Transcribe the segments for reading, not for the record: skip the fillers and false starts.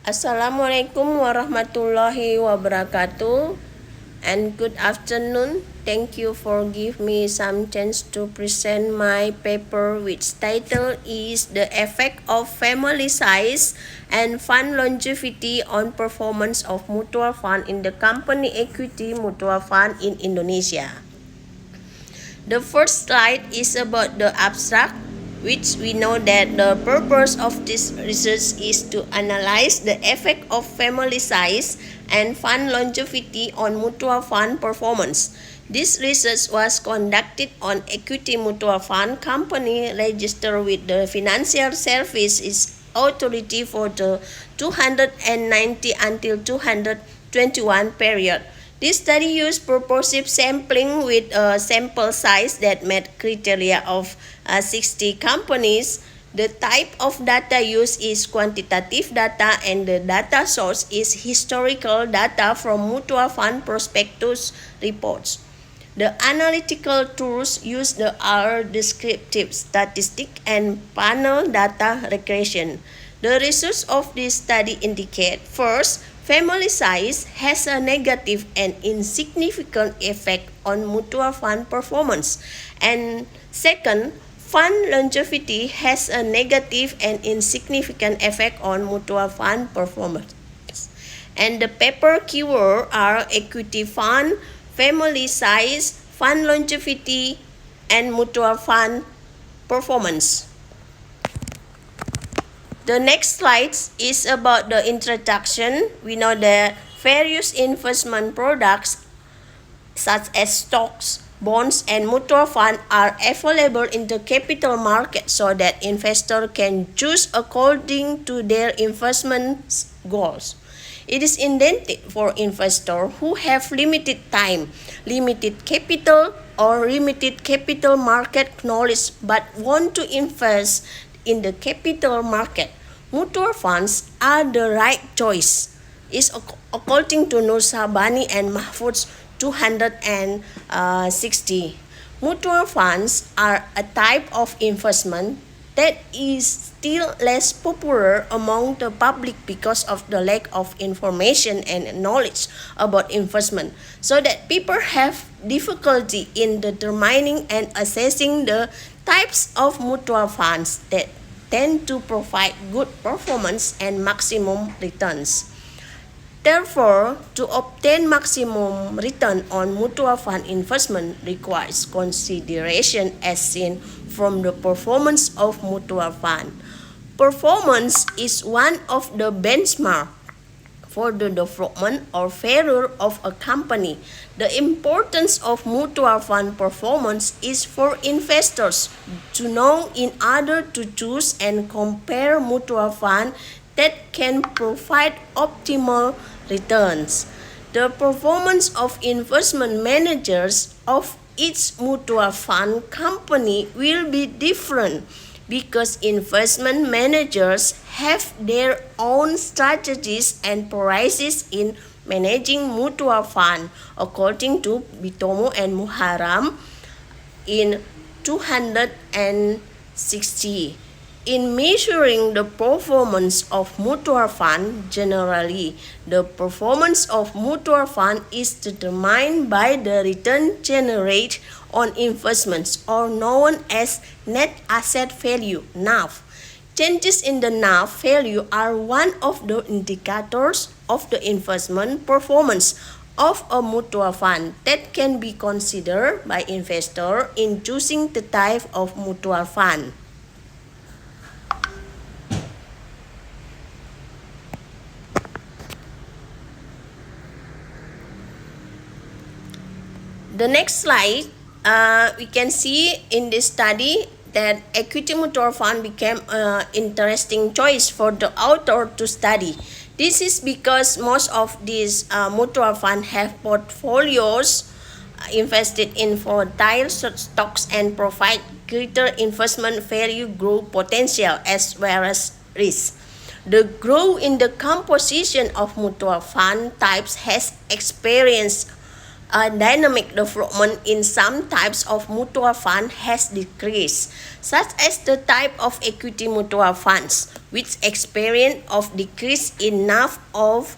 Assalamualaikum warahmatullahi wabarakatuh and good afternoon. Thank you for giving me some chance to present my paper which title is The Effect of Family Size and Fund Longevity on Performance of Mutual Fund in the Company Equity Mutual Fund in Indonesia. The first slide is about the abstract, which we know that the purpose of this research is to analyze the effect of family size and fund longevity on mutual fund performance. This research was conducted on equity mutual fund company registered with the Financial Services Authority for the 290 until 221 period. This study used purposive sampling with a sample size that met criteria of 60 companies. The type of data used is quantitative data and the data source is historical data from mutual fund prospectus reports. The analytical tools used are descriptive statistics and panel data regression. The results of this study indicate, first, family size has a negative and insignificant effect on mutual fund performance. And second, fund longevity has a negative and insignificant effect on mutual fund performance. And the paper keywords are equity fund, family size, fund longevity, and mutual fund performance. The next slide is about the introduction. We know that various investment products such as stocks, bonds, and mutual funds are available in the capital market so that investors can choose according to their investment goals. It is intended for investors who have limited time, limited capital, or limited capital market knowledge but want to invest in the capital market. Mutual funds are the right choice. Is according to Nur Sabani and Mahfud's 260. Mutual funds are a type of investment that is still less popular among the public because of the lack of information and knowledge about investment, so that people have difficulty in determining and assessing the types of mutual funds that tend to provide good performance and maximum returns. Therefore, to obtain maximum return on mutual fund investment requires consideration as seen from the performance of mutual fund. Performance is one of the benchmarks for the development or failure of a company. The importance of mutual fund performance is for investors to know in order to choose and compare mutual funds that can provide optimal returns. The performance of investment managers of each mutual fund company will be different because investment managers have their own strategies and priorities in managing mutual fund, according to Bitomo and Muharram in 260. In measuring the performance of mutual fund, generally, the performance of mutual fund is determined by the return generated on investments, or known as net asset value (NAV). Changes in the NAV value are one of the indicators of the investment performance of a mutual fund that can be considered by investors in choosing the type of mutual fund. The next slide, we can see in this study that equity mutual fund became an interesting choice for the author to study. This is because most of these mutual funds have portfolios invested in volatile stocks and provide greater investment value growth potential as well as risk. The growth in the composition of mutual fund types has experienced dynamic development in some types of mutual fund has decreased, such as the type of equity mutual funds, which experience of decrease enough of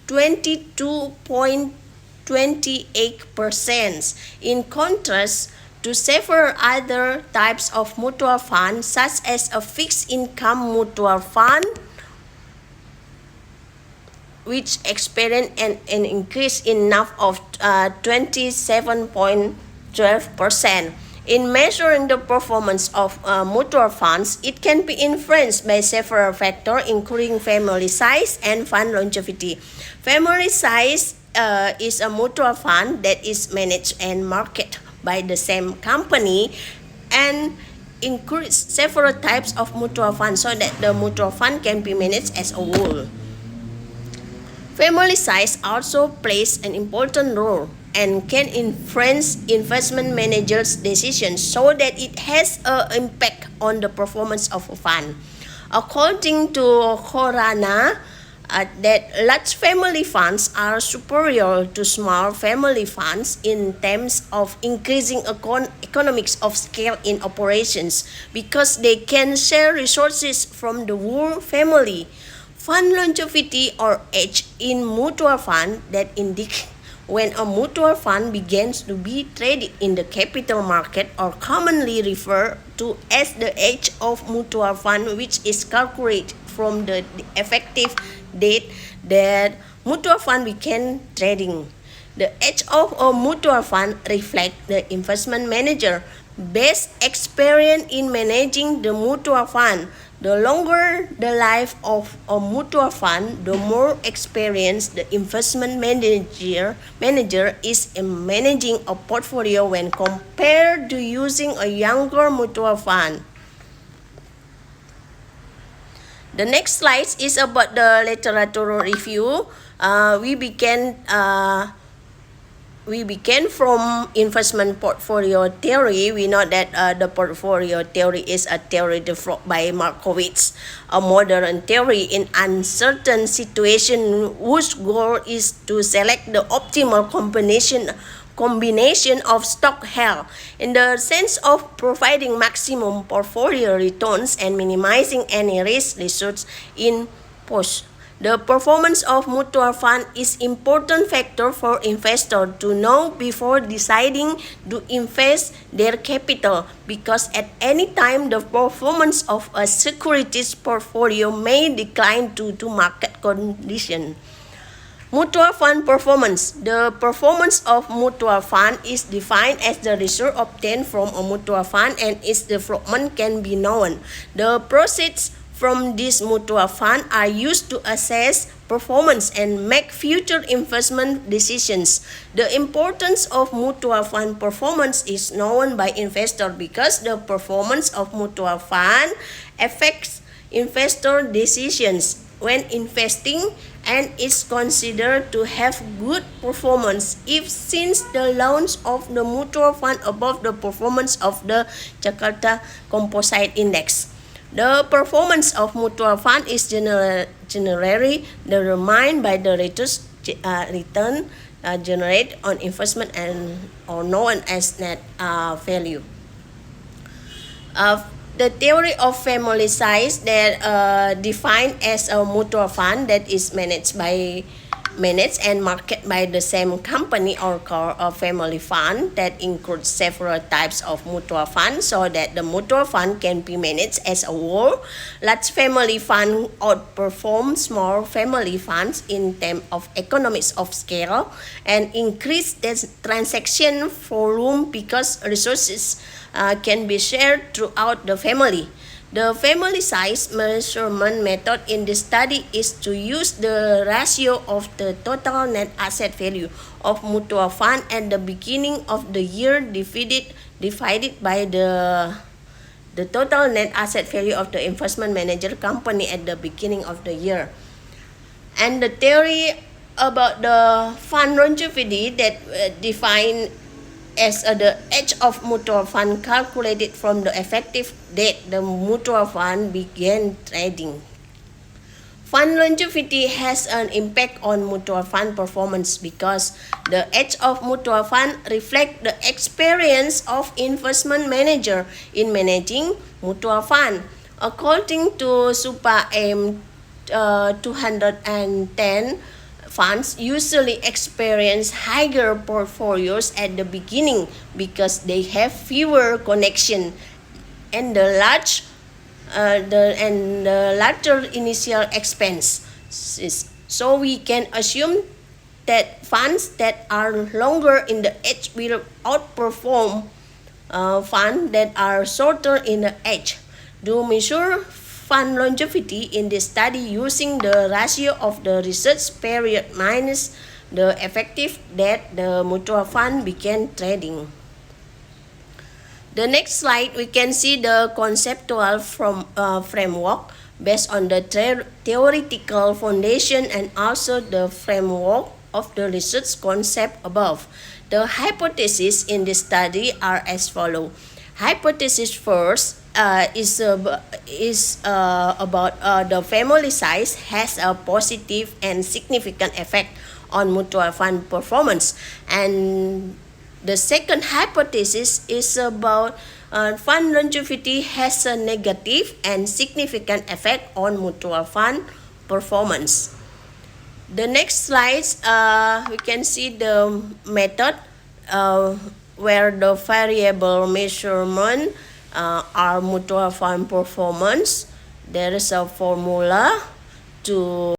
22.28%. In contrast to several other types of mutual funds, such as a fixed income mutual fund, which experienced an increase enough of 27.12%. In measuring the performance of mutual funds, it can be influenced by several factors, including family size and fund longevity. Family size is a mutual fund that is managed and marketed by the same company and includes several types of mutual funds so that the mutual fund can be managed as a whole. Family size also plays an important role and can influence investment managers' decisions so that it has an impact on the performance of a fund. According to Horana, that large family funds are superior to small family funds in terms of increasing economics of scale in operations because they can share resources from the whole family. Fund longevity or age in mutual fund that indicate when a mutual fund begins to be traded in the capital market or commonly referred to as the age of mutual fund, which is calculated from the effective date that mutual fund began trading. The age of a mutual fund reflects the investment manager best experience in managing the mutual fund. The longer the life of a mutual fund, the more experienced the investment manager is in managing a portfolio when compared to using a younger mutual fund. The next slide is about the literature review. We began from investment portfolio theory. We know that the portfolio theory is a theory developed by Markowitz, a modern theory in uncertain situation whose goal is to select the optimal combination of stock held in the sense of providing maximum portfolio returns and minimizing any risk results in post. The performance of mutual fund is important factor for investors to know before deciding to invest their capital because at any time the performance of a securities portfolio may decline due to market condition. Mutual fund performance. The performance of mutual fund is defined as the result obtained from a mutual fund and its development can be known. The proceeds from this mutual fund are used to assess performance and make future investment decisions. The importance of mutual fund performance is known by investors because the performance of mutual fund affects investor decisions when investing and is considered to have good performance if since the launch of the mutual fund above the performance of the Jakarta Composite Index. The performance of mutual fund is generally determined by the return generated on investment and or known as net value. The theory of family size that defined as a mutual fund that is managed and marketed by the same company or called a family fund that includes several types of mutual funds so that the mutual fund can be managed as a whole. Large family fund outperform small family funds in terms of economies of scale and increase the transaction volume because resources can be shared throughout the family. The family size measurement method in this study is to use the ratio of the total net asset value of mutual fund at the beginning of the year divided by the total net asset value of the investment manager company at the beginning of the year. And the theory about the fund longevity that defined as the age of mutual fund calculated from the effective date the mutual fund began trading. Fund longevity has an impact on mutual fund performance because the age of mutual fund reflects the experience of investment manager in managing mutual fund. According to SUPA M 210, funds usually experience higher portfolios at the beginning because they have fewer connections and the larger initial expenses. So we can assume that funds that are longer in the age will outperform funds that are shorter in the age. To measure fund longevity in this study using the ratio of the research period minus the effective date the mutual fund began trading. The next slide, we can see the conceptual framework based on the theoretical foundation and also the framework of the research concept above. The hypotheses in this study are as follows. Hypothesis first is about the family size has a positive and significant effect on mutual fund performance, and the second hypothesis is about fund longevity has a negative and significant effect on mutual fund performance. The next slides, we can see the method where the variable measurement are mutual fund performance. There is a formula to